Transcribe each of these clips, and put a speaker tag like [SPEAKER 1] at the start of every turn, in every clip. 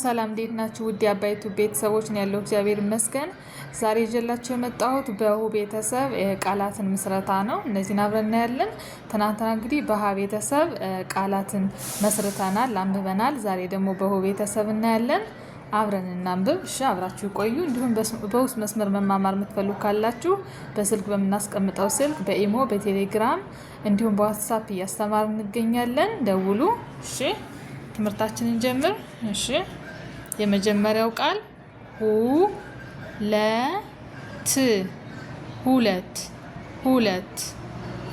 [SPEAKER 1] ሰላም እንዴት ናችሁ? ውድ አባይቱ ቤተሰቦች ነው ያለው እግዚአብሔር ይመስገን። ዛሬ ይዤላችሁ የመጣሁት በሁ ቤተሰብ ቃላትን ምስረታ ነው። እነዚህን አብረን እናያለን። ትናንትና እንግዲህ በሀ ቤተሰብ ቃላትን መስርተናል፣ አንብበናል። ዛሬ ደግሞ በሁ ቤተሰብ እናያለን። አብረን እናንብብ። እሺ አብራችሁ ቆዩ። እንዲሁም በውስጥ መስመር መማማር የምትፈልጉ ካላችሁ በስልክ በምናስቀምጠው ስልክ በኢሞ በቴሌግራም እንዲሁም በዋትስአፕ እያስተማር እንገኛለን። ደውሉ። እሺ ትምህርታችንን ጀምር። እሺ የመጀመሪያው ቃል ሁለት ሁለት ሁለት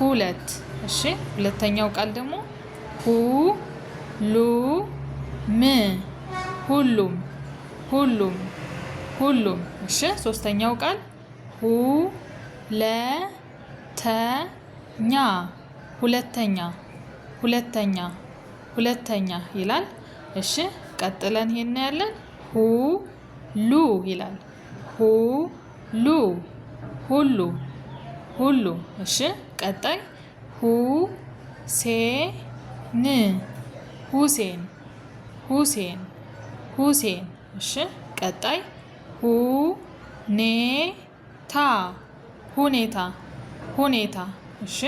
[SPEAKER 1] ሁለት። እሺ ሁለተኛው ቃል ደግሞ ሁሉም ሁሉም ሁሉም ሁሉም። እሺ ሶስተኛው ቃል ሁለተኛ ሁለተኛ ሁለተኛ ሁለተኛ ይላል። እሺ ቀጥለን ይሄን ያለን ሁሉ ይላል። ሁሉ ሁሉ ሁሉ። እሺ ቀጣይ ሁሴን ሁሴን ሁሴን ሁሴን። እሺ ቀጣይ ሁኔታ ሁኔታ ሁኔታ። እሺ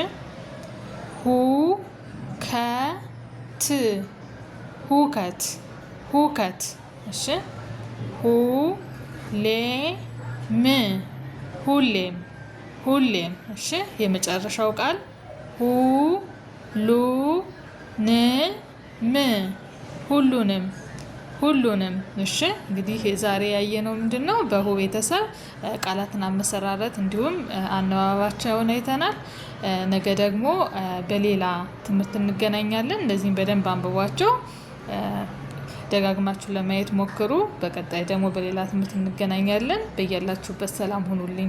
[SPEAKER 1] ሁከት ሁከት። እሺ ሁሌም ሁሌም ሁሌም። እሺ የመጨረሻው ቃል ሁሉንም ሁሉንም። እሺ እንግዲህ ዛሬ ያየነው ምንድነው? በሁ ቤተሰብ ቃላትን አመሰራረት እንዲሁም አነባባቸውን አይተናል። ነገ ደግሞ በሌላ ትምህርት እንገናኛለን። እነዚህን በደንብ አንብቧቸው፣ ደጋግማችሁ ለማየት ሞክሩ። በቀጣይ ደግሞ በሌላ ትምህርት እንገናኛለን። በያላችሁበት ሰላም ሁኑልኝ።